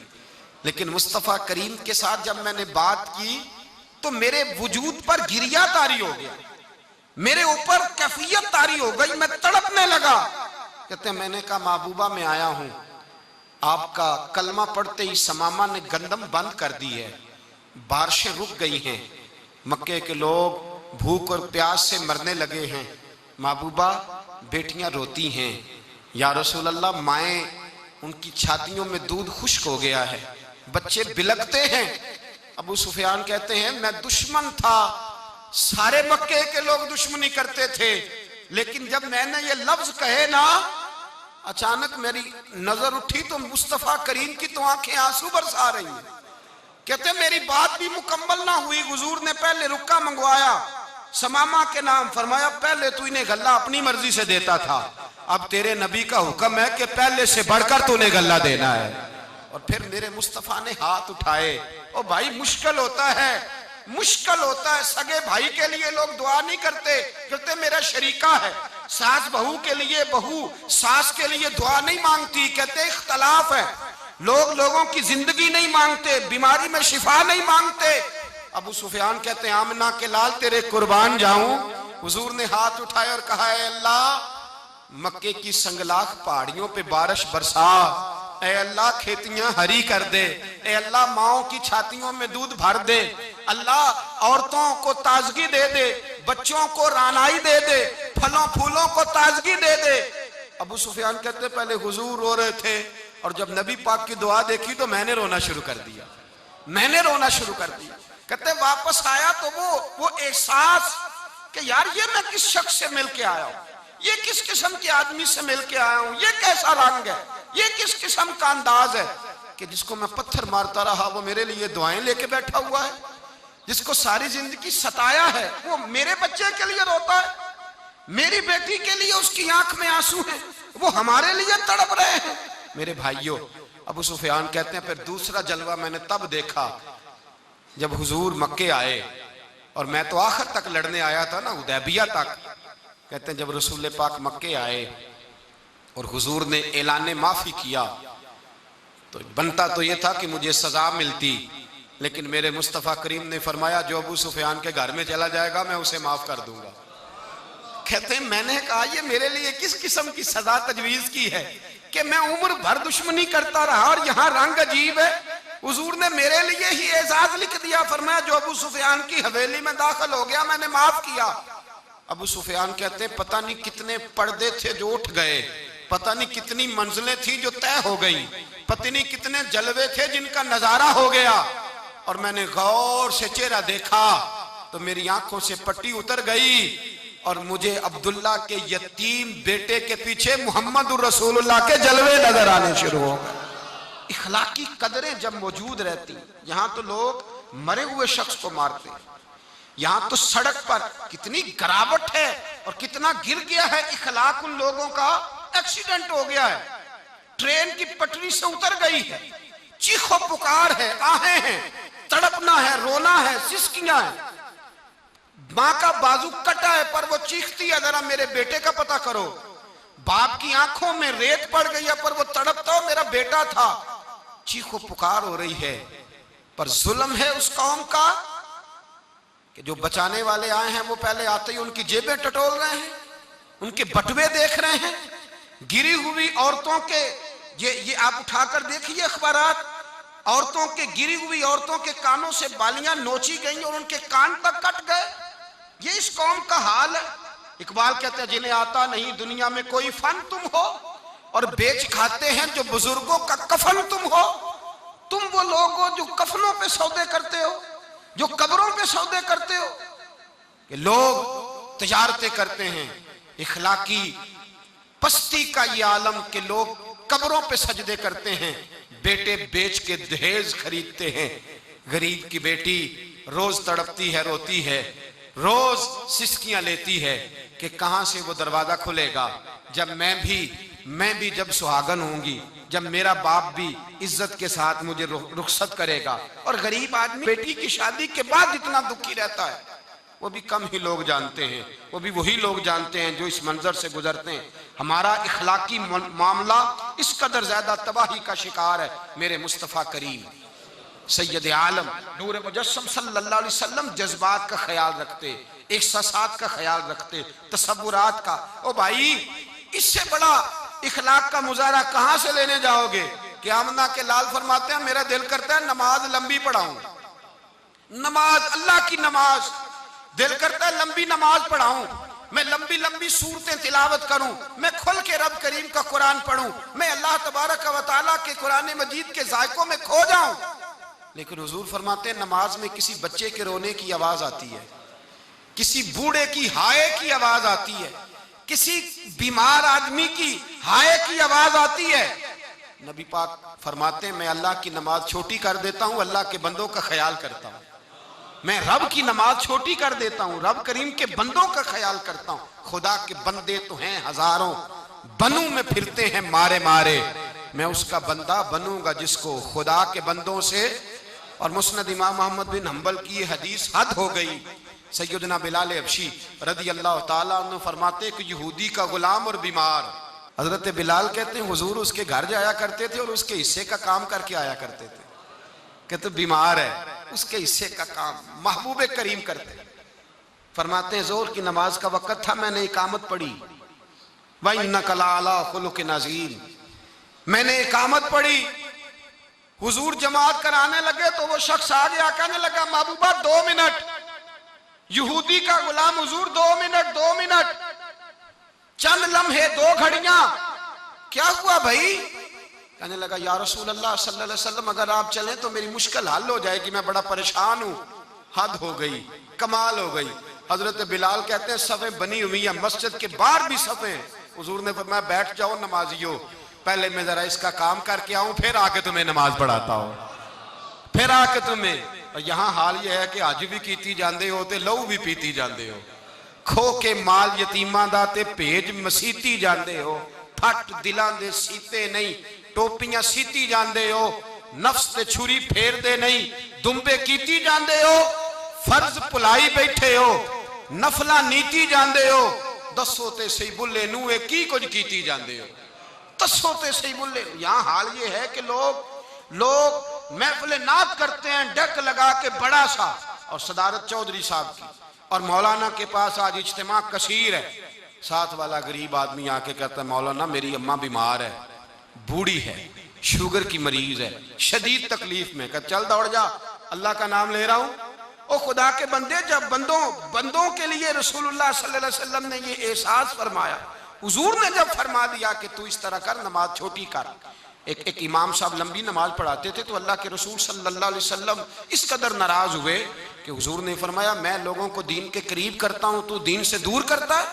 लेकिन मुस्तफ़ा करीम के साथ जब मैंने बात की तो मेरे वजूद पर गिरिया तारी हो गया, मेरे ऊपर कैफियत तारी हो गई, मैं तड़पने लगा। कहते हैं मैंने कहा महबूबा मैं आया हूं, आपका कलमा पढ़ते ही समामा ने गंदम बंद कर दी है, बारिशें रुक गई हैं, मक्के के लोग भूख और प्यास से मरने लगे हैं, महबूबा बेटियां रोती हैं, या रसूल अल्लाह माएँ उनकी छातियों में दूध खुश्क हो गया है, बच्चे बिलकते हैं। अबू सुफियान कहते हैं मैं दुश्मन था, सारे मक्के के लोग दुश्मनी करते थे, लेकिन जब मैंने ये लफ्ज कहे ना अचानक मेरी नजर उठी तो मुस्तफा करीम की तो आंखें आंसू बरसा रही हैं। कहते मेरी बात भी मुकम्मल ना हुई, हुजूर ने पहले रुक्का मंगवाया, समामा के नाम फरमाया, पहले तू इन्हें गल्ला अपनी मर्जी से देता था, अब तेरे नबी का हुक्म है कि पहले से बढ़कर तूने गल्ला देना है। और फिर मेरे मुस्तफा ने हाथ उठाए। ओ भाई मुश्किल होता है, मुश्किल होता है, सगे भाई के लिए लोग दुआ नहीं करते, कहते मेरा शरीका है, सास बहू के लिए बहू सास के लिए दुआ नहीं मांगती, कहते इख्तलाफ है, लोग लोगों की जिंदगी नहीं मांगते, बीमारी में शिफा नहीं मांगते। अबू सुफियान कहते हैं आमना के लाल तेरे कुर्बान जाऊं। हुजूर ने हाथ उठाए और कहा है अल्लाह मक्के की संगलाख पहाड़ियों पे बारिश बरसा, ऐ अल्लाह खेतियां हरी कर दे, ऐ अल्लाह माओं की छातियों में दूध भर दे, अल्लाह औरतों को ताजगी दे दे, बच्चों को रानाई दे दे, फलों फूलों को ताजगी दे दे। अबू सुफियान कहते पहले हुजूर रो रहे थे और जब नबी पाक की दुआ देखी तो मैंने रोना शुरू कर दिया, मैंने रोना शुरू कर दिया। कहते वापस आया तो वो एहसास कि यार ये मैं किस शख्स से मिल के आया हूं, ये किस किस्म के आदमी से मिल के आया हूं, ये कैसा रंग है, ये किस किस्म का अंदाज है कि जिसको मैं पत्थर मारता रहा वो मेरे लिए दुआएं लेके बैठा हुआ है, जिसको सारी जिंदगी सताया है वो मेरे बच्चे के लिए रोता है, मेरी बेटी के लिए उसकी आंख में आंसू है, वो हमारे लिए तड़प रहे हैं। मेरे भाइयों, अबू सुफियान कहते हैं फिर दूसरा जलवा मैंने तब देखा जब हुजूर मक्के आए, और मैं तो आखिर तक लड़ने आया था ना, हुदैबिया तक। कहते हैं जब रसूल पाक मक्के आए और हुजूर ने ऐलान माफी किया तो बनता तो ये था कि मुझे सजा मिलती, लेकिन मेरे मुस्तफ़ा करीम ने फरमाया जो अबू सुफियान के घर में चला जाएगा मैं उसे माफ कर दूंगा। कहते हैं मैंने कहा ये मेरे लिए किस किस्म की सजा तजवीज की है कि मैं उम्र भर दुश्मनी करता रहा और यहाँ रंग अजीब है। हुजूर ने मेरे लिए ही एजाज लिख दिया, फरमाया जो अबू सुफियान की हवेली में दाखिल हो गया मैंने माफ किया। अबू सुफियान कहते हैं पता नहीं कितने पर्दे थे जो उठ गए, पता नहीं कितनी मंजिलें थी जो तय हो गई, पता नहीं कितने जलवे थे जिनका नजारा हो गया। और मैंने गौर से चेहरा देखा तो मेरी आंखों से पट्टी उतर गई और मुझे अब्दुल्ला के यतीम बेटे के पीछे मोहम्मद रसूलुल्लाह के जलवे नजर आने शुरू हो गए। इखलाकी कदरें जब मौजूद रहती, यहां तो लोग मरे हुए शख्स को मारते, यहां तो सड़क पर कितनी गिरावट है और कितना गिर गया है इखलाक उन लोगों का। एक्सीडेंट हो गया है, ट्रेन की पटरी से उतर गई है, चीखो पुकार है, आहें हैं, तड़पना है, रोना है, सिसकियां है, मां का बाजू कटा है पर वो चीखती है जरा मेरे बेटे का पता करो। बाप की आंखों में रेत पड़ गई है पर वो तड़पता हो मेरा बेटा था। चीखो पुकार हो रही है, पर जुल्म है उस कौम का कि जो बचाने वाले आए हैं वो पहले आते ही उनकी जेबें टटोल रहे हैं, उनके बटुए देख रहे हैं, गिरी हुई औरतों के ये आप उठाकर देखिए अखबारात, औरतों के गिरी हुई औरतों के कानों से बालियां नोची गई और उनके कान तक कट गए। ये इस कौम का हाल है। इकबाल कहते हैं जिन्हें आता नहीं दुनिया में कोई फन तुम हो और बेच खाते हैं जो बुजुर्गों का कफन तुम हो। तुम वो लोग हो जो कफनों पे सौदे करते हो, जो कब्रों पे सौदे करते हो। कि लोग तिजारतें करते हैं, इखलाकी पस्ती का ये आलम के लोग कब्रों पे सजदे करते हैं, बेटे बेच के दहेज खरीदते हैं। गरीब की बेटी रोज तड़पती है, रोती है, रोज सिसकियां लेती है कि कहां से वो दरवाजा खुलेगा जब मैं भी जब सुहागन होंगी, जब मेरा बाप भी इज्जत के साथ मुझे रुखसत करेगा। और गरीब आदमी बेटी की शादी के बाद जितना दुखी रहता है वो भी कम ही लोग जानते हैं, वो भी वही लोग जानते हैं जो इस मंजर से गुजरते हैं। हमारा इखलाकी मामला इस कदर ज्यादा तबाही का शिकार है। मेरे मुस्तफ़ा करीम सैयद आलम नूर मुजस्सम सल्लल्लाहु अलैहि वसल्लम जज्बात का ख्याल रखते, एहसासात का ख्याल रखते, तसव्वुरात का। ओ भाई, इससे बड़ा इखलाक का मुजाहरा कहां से लेने जाओगे? कि आमना के लाल फरमाते हैं मेरा दिल करता है नमाज लंबी पढ़ाऊं, नमाज अल्लाह की नमाज, दिल करता है लंबी नमाज पढ़ाऊं, मैं लंबी लंबी सूरतें तिलावत करूं, मैं खुल के रब करीम का कुरान पढ़ूं, मैं अल्लाह तबारक व तआला के कुरान मजीद के जायकों में खो जाऊं। लेकिन हुजूर फरमाते हैं नमाज में किसी बच्चे के रोने की आवाज आती है, किसी बूढ़े की हाय की आवाज आती है, किसी बीमार आदमी की हाय की आवाज आती है। नबी पाक फरमाते हैं मैं अल्लाह की नमाज छोटी कर देता हूं, अल्लाह के बंदों का ख्याल करता हूं। मैं रब की नमाज छोटी कर देता हूं, रब करीम के बंदों का ख्याल करता हूं। खुदा के बंदे तो हैं हजारों, बनू में फिरते हैं मारे मारे, मैं उसका बंदा बनूंगा जिसको खुदा के बंदों से। और मुस्नद इमाम मोहम्मद बिन हंबल की हदीस हद हो गई। सैयदना बिलाल हबशी रदी अल्लाह ताला अन्हु फरमाते कि यहूदी का गुलाम और बीमार, हजरत बिलाल कहते हैं हुजूर उसके घर जाया करते थे और उसके हिस्से का काम करके आया करते थे। कहते बीमार है, उसके हिस्से का काम महबूब करीम करते। फरमाते हैं जोर की नमाज का वक्त था, मैंने इकामत पढ़ी, व इन्नका लअला खुलुक़ नज़ीर, मैंने इकामत पढ़ी, हुजूर जमात कराने लगे तो वो शख्स आ गया, कहने लगा महबूबा 2 मिनट, यहूदी का गुलाम हुजूर 2 मिनट 2 मिनट, चंद लम्हे 2 घड़ियां, क्या हुआ भाई? कहने लगा या रसूल अल्लाह सल्लल्लाहु अलैहि वसल्लम अगर आप चलें तो मेरी मुश्किल हल हो जाएगी, मैं बड़ा परेशान हूं। हद हो गई, कमाल हो गई। हजरत बिलाल कहते हैं सफ़ें बनी हुई है, मस्जिद के बाहर भी सफ़ें। हुजूर ने फरमाया बैठ जाओ नमाजियो, पहले मैं जरा इसका काम करके आऊं, फिर आके तुम्हें नमाज पढ़ाता हूं, फिर आके तुम्हें। और यहाँ हाल यह है कि अज भी कीती जाते हो तो लहू भी पीती जाते हो, खो के माल यतीमा दा ते भेज मसीती जाते हो, फट दिलां दे सीते नहीं, टोपियां सीती जाते हो, नफ्स ते छुरी फेरदे नहीं, दुंबे कीती जाते हो, फर्ज भुलाई बैठे हो, नफला नीती जाते हो। दसो ते सही बुल्ले नूए की कुछ कीती जाते हो, दसो ते सही बुल्ले। यहाँ हाल ये है कि लोग महफिल नात करते हैं डक लगा के बड़ा सा, और सदारत चौधरी साहब की और मौलाना के पास आज इज्तिमा कसीर है, साथ वाला गरीब आदमी आके कहता है मौलाना मेरी अम्मा बीमार है, बूढ़ी है, शुगर की मरीज है, शदीद तकलीफ में। कहता चल दौड़ जा, अल्लाह का नाम ले रहा हूं, ओ खुदा के बंदे, जब बंदों के लिए रसूलुल्लाह सल्लल्लाहु अलैहि वसल्लम ने ये एहसास फरमाया, हुजूर ने जब फरमा दिया कि तू इस तरह कर, नमाज छोटी कर। एक इमाम साहब लंबी नमाज पढ़ाते थे तो अल्लाह के रसूल सल्लल्लाहु अलैहि वसल्लम इस कदर नाराज हुए कि हुजूर ने फरमाया, मैं लोगों को दीन के करीब करता हूं, तू दीन से दूर करता है,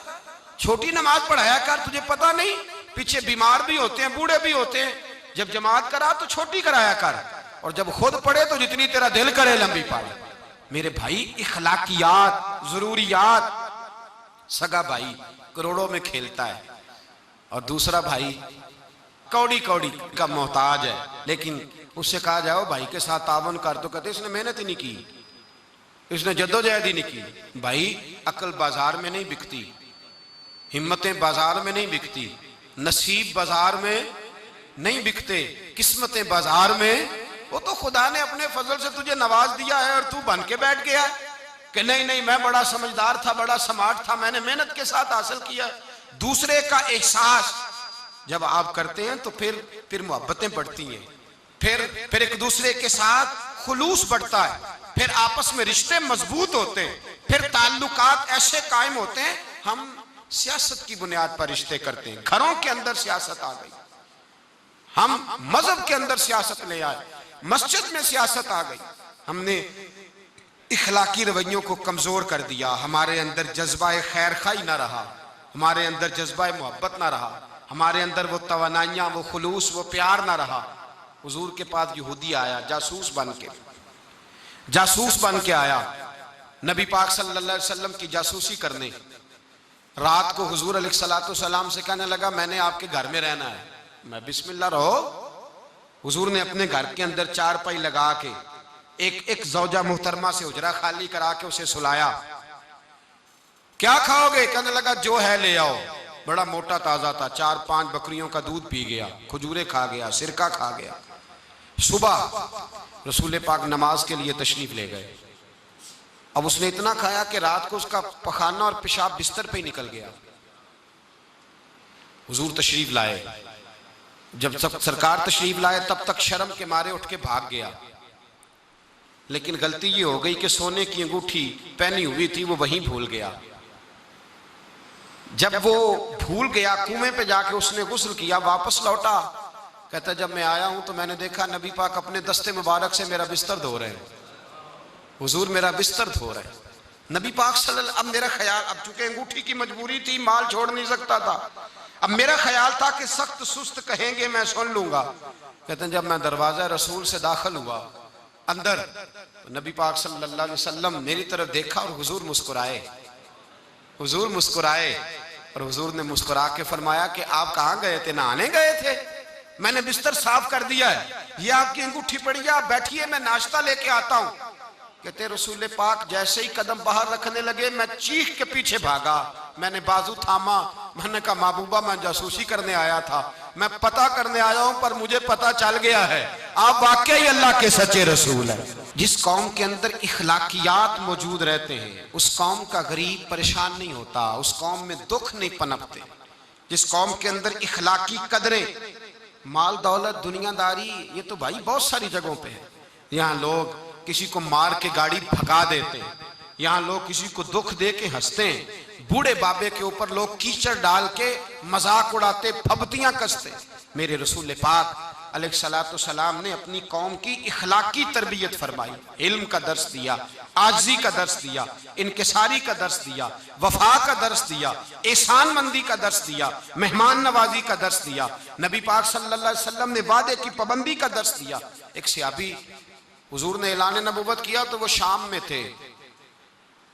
छोटी नमाज पढ़ाया कर, तुझे पता नहीं पीछे बीमार भी होते हैं, बूढ़े भी होते हैं, जब जमात करा तो छोटी कराया कर, और जब खुद पढ़े तो जितनी तेरा दिल करे लंबी पढ़। मेरे भाई, इखलाकियात, जरूरियात, सगा भाई करोड़ों में खेलता है और दूसरा भाई कौड़ी कौड़ी का मोहताज है, लेकिन उससे कहा जाओ भाई के साथ तावन कर, तो कहते इसने मेहनत ही नहीं की, इसने जद्दोजहद ही नहीं की। भाई अकल बाजार में नहीं बिकती, हिम्मतें बाजार में नहीं बिकती, नसीब बाजार में नहीं बिकते, किस्मतें बाजार में। वो तो खुदा ने अपने फजल से तुझे नवाज दिया है और तू बन के बैठ गया कि नहीं नहीं मैं बड़ा समझदार था, बड़ा स्मार्ट था, मैंने मेहनत के साथ हासिल किया। दूसरे का एहसास जब आप करते हैं तो फिर मोहब्बतें बढ़ती हैं, फिर एक दूसरे के साथ खुलूस बढ़ता है, फिर आपस में रिश्ते मजबूत होते हैं, फिर ताल्लुकात ऐसे कायम होते हैं। हम सियासत की बुनियाद पर रिश्ते करते हैं, घरों के अंदर सियासत आ गई, हम मजहब के अंदर सियासत ले आए, मस्जिद में सियासत आ गई, हमने इखलाकी रवैयों को कमजोर कर दिया, हमारे अंदर जज्बा खैर खाई ना रहा, हमारे अंदर जज्बा मोहब्बत ना रहा, हमारे अंदर वो तवानाइयां, वो खुलूस, वो प्यार ना रहा। हुजूर के पास यहूदी आया जासूस बन के आया, नबी पाक सल्लल्लाहु अलैहि वसल्लम की जासूसी करने। रात को हुजूर अलैहिस्सलातु सलाम से कहने लगा, मैंने आपके घर में रहना है। मैं बिस्मिल्लाह रहो। हुजूर ने अपने घर के अंदर चारपाई लगा के एक जौजा मुहतरमा से हुजरा खाली करा के उसे सुलाया। क्या खाओगे? कहने लगा जो है ले आओ। बड़ा मोटा ताजा था, 4-5 बकरियों का दूध पी गया, खजूरें खा गया, सिरका खा गया। सुबह रसूल पाक नमाज के लिए तशरीफ ले गए। अब उसने इतना खाया कि रात को उसका पखाना और पेशाब बिस्तर पे ही निकल गया। हुजूर तशरीफ लाए, जब सरकार तशरीफ लाए तब तक शर्म के मारे उठ के भाग गया, लेकिन गलती ये हो गई कि सोने की अंगूठी पहनी हुई थी वो वहीं भूल गया। जब वो भूल गया, कुएं पे जाके उसने गुस्ल किया, वापस लौटा, कहता जब मैं आया हूं तो मैंने देखा नबी पाक अपने दस्ते मुबारक से मेरा बिस्तर धो रहे हैं। हुजूर मेरा बिस्तर धो रहे हैं। नबी पाक सल्लल्लाहु, अब मेरा ख्याल, अब चूंकि अंगूठी की मजबूरी थी, माल छोड़ नहीं सकता था, अब मेरा ख्याल था कि सख्त सुस्त कहेंगे मैं सुन लूंगा। कहते हैं जब मैं दरवाजा रसूल से दाखिल हुआ अंदर, तो नबी पाक सल्लल्लाहु अलैहि वसल्लम मेरी तरफ देखा और हुजूर मुस्कुराए। हुजूर मुस्कुराए और हुजूर ने मुस्कुरा के फरमाया कि आप कहाँ गए थे? नहाने गए थे? मैंने बिस्तर साफ कर दिया है, ये आपकी अंगूठी पड़ी है, आप बैठिए मैं नाश्ता लेके आता हूँ। कहते रसूल पाक जैसे ही कदम बाहर रखने लगे मैं चीख के पीछे भागा, मैंने बाजू थामा, मैंने कहा महबूबा मैं जासूसी करने आया था, मैं पता करने आया हूं पर मुझे पता चल गया है आप वाकई अल्लाह के सच्चे रसूल हैं। जिस कौम के अंदर इखलाकियात मौजूद रहते हैं उस कौम का गरीब परेशान नहीं होता, उस कौम में दुख नहीं पनपते। जिस कौम के अंदर इखलाकी कदरें, माल दौलत दुनियादारी, ये तो भाई बहुत सारी जगहों पे है। यहाँ लोग किसी को मार के गाड़ी भगा देते हैं, यहाँ लोग किसी को दुख दे के हंसते हैं, बूढ़े बाबे के ऊपर लोग कीचड़ डाल के मजाक उड़ाते, फबतियां कसते। मेरे रसूल पाक अलैहिस्सलातु सलाम ने अपनी कौम की इखलाकी तरबियत फरमाई, इल्म का दर्स दिया, आजी का दर्स दिया, इनकिसारी का दर्स दिया, वफा का दर्स दिया, एहसान मंदी का दर्स दिया, मेहमान नवाजी का दर्स दिया। नबी पाक सल्लल्लाहु अलैहि वसल्लम ने वादे की पाबंदी का दर्स दिया। एक सहाबी, हुजूर ने ऐलान नबूवत किया तो वो शाम में थे,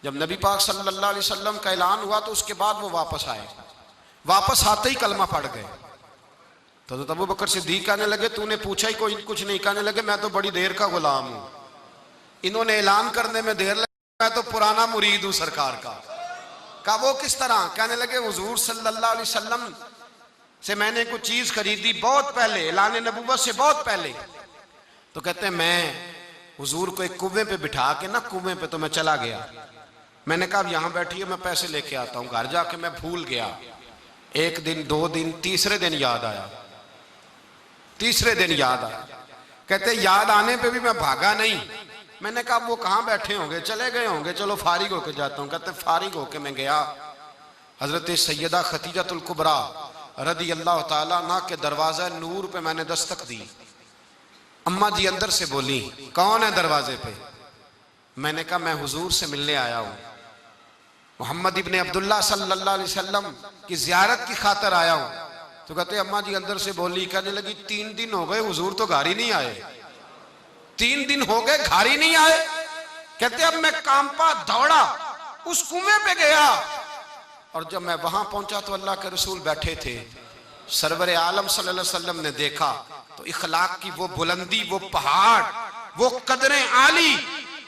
जब नबी पाक सल्लल्लाहु अलैहि वसल्लम का ऐलान हुआ तो उसके बाद वो वापस आए, वापस आते ही कलमा पढ़ गए। तो अबू बकर सिद्दीक कहने लगे तूने पूछा ही कोई कुछ नहीं? कहने लगे मैं तो बड़ी देर का गुलाम हूं, इन्होंने ऐलान करने में देर लगी, मैं तो पुराना मुरीद हूं सरकार का। कहा वो किस तरह? कहने लगे हुजूर सल्लल्लाहु अलैहि वसल्लम से मैंने कुछ चीज खरीदी बहुत पहले, ऐलान नबूवत से बहुत पहले। तो कहते हैं मैं हुजूर को एक कुएं पे बिठा के ना, कुएं पे तो मैं चला गया, मैंने कहा यहाँ बैठिए मैं पैसे लेके आता हूँ। घर जाके मैं भूल गया, 1 दिन 2 दिन, तीसरे दिन याद आया, तीसरे दिन याद आया। कहते याद आने पे भी मैं भागा नहीं, मैंने कहा वो कहाँ बैठे होंगे, चले गए होंगे, चलो फारिग होके जाता हूँ। कहते फारिग होके मैं गया, हजरत सैयदा खतीजतुल कुबरा रदी अल्लाह ताला अन्हा के दरवाजा नूर पे मैंने दस्तक दी। अम्मा जी अंदर से बोली, कौन है दरवाजे पे? मैंने कहा मैं हुजूर से मिलने आया हूँ, मोहम्मद इब्ने अब्दुल्ला सल्लल्लाहु अलैहि वसल्लम की जियारत की खातर आया हूँ। तो कहते अम्मा जी अंदर से बोली, कहने लगी 3 दिन हो गए हुजूर तो घर ही नहीं आए, 3 दिन हो गए घर ही नहीं आए। कहते अब मैं कांपा दौड़ा, उस कुएं पे गया, और जब मैं वहां पहुंचा तो अल्लाह के रसूल बैठे थे। सरवर आलम सल्लल्लाहु अलैहि वसल्लम ने देखा तो इखलाक की वो बुलंदी, वो पहाड़, वो कदरें आली,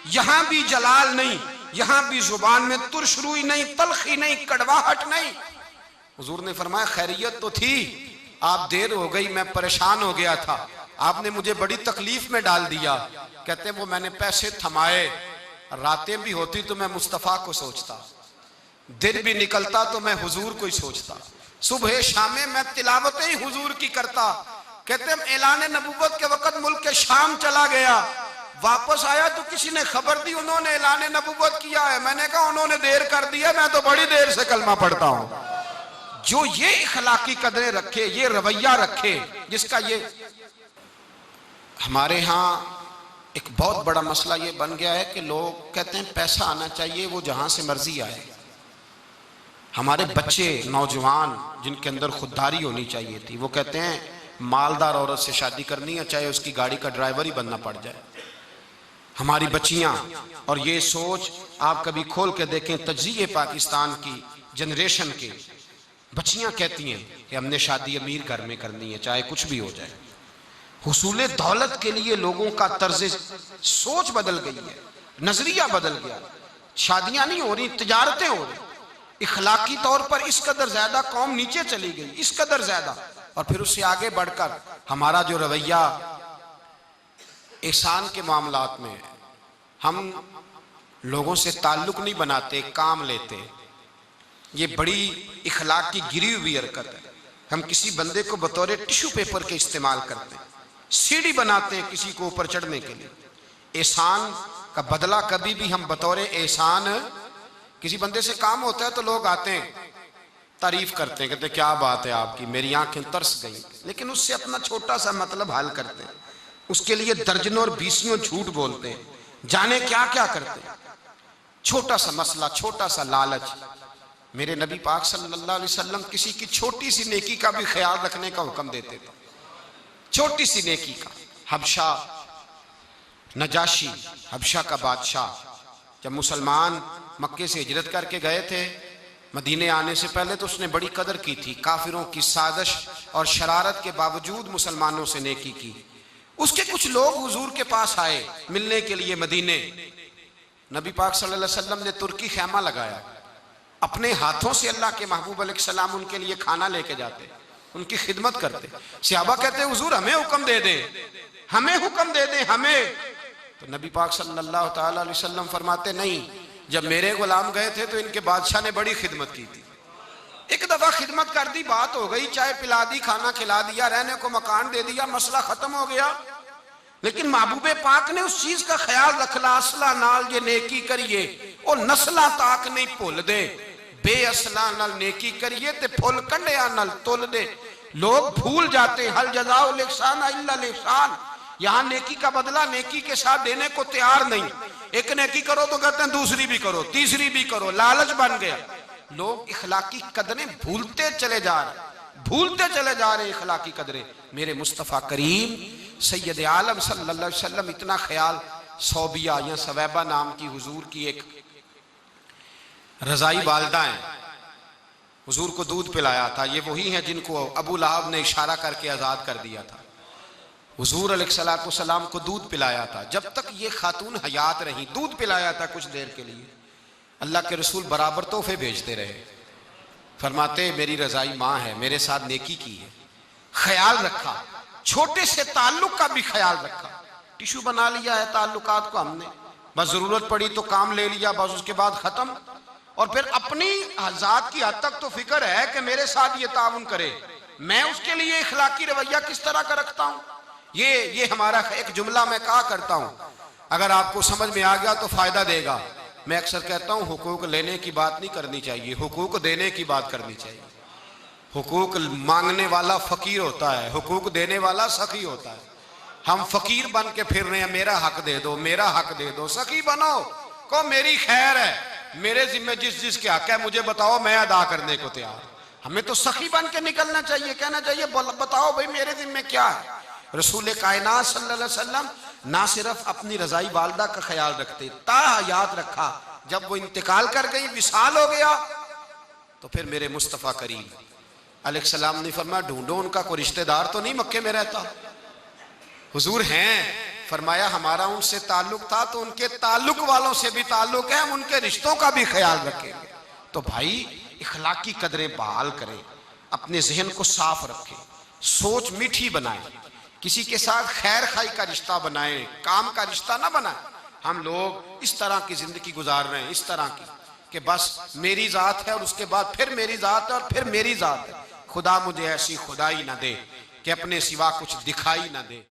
यहां भी जलाल नहीं, यहां भी जुबान में तुरशरुई नहीं, तलखी नहीं, कड़वाहट नहीं। हुजूर ने फरमाया खैरियत तो थी, आप देर हो गई, मैं परेशान हो गया था, आपने मुझे बड़ी तकलीफ में डाल दिया। कहते वो मैंने पैसे थमाए, रातें भी होती तो मैं मुस्तफ़ा को सोचता, दिन भी निकलता तो मैं हुजूर को ही सोचता, सुबह शामें मैं तिलावतें ही हुजूर की करता। कहते ऐलान नबूवत के वक्त मुल्क के शाम चला गया, वापस आया तो किसी ने खबर दी उन्होंने ऐलान नबूवत किया है। मैंने कहा उन्होंने देर कर दी है, मैं तो बड़ी देर से कलमा पढ़ता हूं। जो ये इखलाकी कदरें रखे, ये रवैया रखे, जिसका ये हमारे यहाँ एक बहुत बड़ा मसला ये बन गया है कि लोग कहते हैं पैसा आना चाहिए, वो जहां से मर्जी आए। हमारे बच्चे नौजवान जिनके अंदर खुददारी होनी चाहिए थी, वो कहते हैं मालदार औरत से शादी करनी है, चाहे उसकी गाड़ी का ड्राइवर ही बनना पड़ जाए। हमारी बच्चियां, और ये सोच आप कभी खोल के देखें तजज़िये पाकिस्तान की जनरेशन के, बच्चियां कहती हैं कि हमने शादी अमीर घर में करनी है, चाहे कुछ भी हो जाए। हुसूल दौलत के लिए लोगों का तर्ज सोच बदल गई है, नजरिया बदल गया। शादियां नहीं हो रही, तिजारतें हो रही। इखलाकी तौर पर इस कदर ज्यादा कौम नीचे चली गई, इस कदर ज्यादा। और फिर उससे आगे बढ़कर हमारा जो रवैया एहसान के मामलात में, हम लोगों से ताल्लुक नहीं बनाते, काम लेते, ये बड़ी इखलाक की गिरी हुई हरकत है। हम किसी बंदे को बतौर टिश्यू पेपर के इस्तेमाल करते हैं, सीढ़ी बनाते हैं किसी को ऊपर चढ़ने के लिए। एहसान का बदला कभी भी हम बतौर एहसान, किसी बंदे से काम होता है तो लोग आते हैं, तारीफ करते हैं, कहते क्या बात है आपकी, मेरी आंखें तरस गई, लेकिन उससे अपना छोटा सा मतलब हल करते हैं, उसके लिए दर्जनों और बीसियों झूठ बोलते हैं, जाने क्या क्या करते हैं। छोटा सा मसला, छोटा सा लालच। मेरे नबी पाक सल्लल्लाहु अलैहि वसल्लम किसी की छोटी सी नेकी का भी ख्याल रखने का हुक्म देते थे, छोटी सी नेकी का। हबशा नजाशी, हबशा का बादशाह, जब मुसलमान मक्के से हिजरत करके गए थे, मदीने आने से पहले तो उसने बड़ी कदर की थी, काफिरों की साजिश और शरारत के बावजूद मुसलमानों से नेकी की। उसके कुछ लोग हुजूर के पास आए मिलने के लिए मदीने। नबी पाक सल्लल्लाहु अलैहि वसल्लम ने तुर्की खैमा लगाया, अपने हाथों से अल्लाह के महबूब अलैहिस्सलाम उनके लिए खाना लेके जाते, उनकी खिदमत करते। सहाबा कहते हुजूर हमें हुक्म दे दें, हमें हुक्म दे दें, हमें। तो नबी पाक सल्लल्लाहु ताला अलैहि वसल्लम फरमाते नहीं, जब मेरे गुलाम गए थे तो इनके बादशाह ने बड़ी खिदमत की थी, एक दफा खिदमत कर दी, बात हो गई, चाय पिला दी, खाना खिला दिया, रहने को मकान दे दिया, मसला खत्म हो गया। लेकिन महबूबे पाक ने उस चीज का ख्याल रखला, असला नाल जे नेकी करिए और नस्ला ताक नहीं भुल दे, बेअसला नाल नेकी करिए ते फुल कंडिया नाल तुल दे। लोग भूल जाते, हल जज़ाउल इहसान इल्ला इहसान, यहाँ नेकी का बदला नेकी के साथ देने को तैयार नहीं। एक नेकी करो तो कहते हैं दूसरी भी करो, तीसरी भी करो, लालच बन गया। लोग इखलाकी कदरें भूलते चले जा रहे, भूलते चले जा रहे इखलाकी कदरें। मेरे मुस्तफ़ा करीम सैयद आलम सल्लल्लाहु अलैहि वसल्लम इतना ख्याल, सौबिया या सवैबा नाम की हुजूर की एक रजाई वालदा है, हुजूर को दूध पिलाया था। ये वही है जिनको अबू लहब ने इशारा करके आजाद कर दिया था, हुजूर अलैहिस्सलाम को दूध पिलाया था। जब तक ये खातून हयात रही दूध पिलाया था कुछ देर के लिए। अल्लाह के रसूल बराबर तोहफे भेजते रहे, फरमाते मेरी रजाई माँ है, मेरे साथ नेकी की है, ख्याल रखा, छोटे से ताल्लुक का भी ख्याल रखा। टिश्यू बना लिया है ताल्लुकात को हमने, बस जरूरत पड़ी तो काम ले लिया, बस उसके बाद खत्म। और फिर अपनी जात की हद तक तो फिक्र है कि मेरे साथ ये ताउन करे, मैं उसके लिए इखलाकी रवैया किस तरह का रखता हूं। ये हमारा एक जुमला मैं कहा करता हूं, अगर आपको समझ में आ गया तो फायदा देगा। मैं अक्सर कहता हूं हुकूक लेने की बात नहीं करनी चाहिए, हुकूक देने की बात करनी चाहिए। हुकूक मांगने वाला फकीर होता है, हुकूक देने वाला सखी होता है। हम फकीर बन के फिर रहे हैं, मेरा हक दे दो, मेरा हक दे दो। सखी बनो, को मेरी खैर है, मेरे जिम्मे जिस जिसके हक है मुझे बताओ, मैं अदा करने को तैयार। हमें तो सखी बन के निकलना चाहिए, कहना चाहिए बताओ भाई मेरे जिम्मे क्या है। रसूल कायनात सल्लल्लाहु अलैहि वसल्लम ना सिर्फ अपनी रजाई वालदा का ख्याल रखते, याद रखा जब वो इंतकाल कर गई, विसाल हो गया, तो फिर मेरे मुस्तफ़ा करीम अलैहिस्सलाम ने फरमाया ढूंढो उनका कोई रिश्तेदार तो नहीं मक्के में रहता। हुजूर हैं, फरमाया हमारा उनसे ताल्लुक था तो उनके ताल्लुक वालों से भी ताल्लुक है, हम उनके रिश्तों का भी ख्याल रखेंगे। तो भाई इखलाक की कदरें बहाल करें, अपने जहन को साफ रखें, सोच मीठी बनाएं, किसी के साथ खैर खाई का रिश्ता बनाएं, काम का रिश्ता ना बनाएं। हम लोग इस तरह की जिंदगी गुजार रहे हैं, इस तरह की कि बस मेरी जात है और उसके बाद फिर मेरी जात है और फिर मेरी जात है। खुदा मुझे ऐसी खुदाई ना दे कि अपने सिवा कुछ दिखाई ना दे।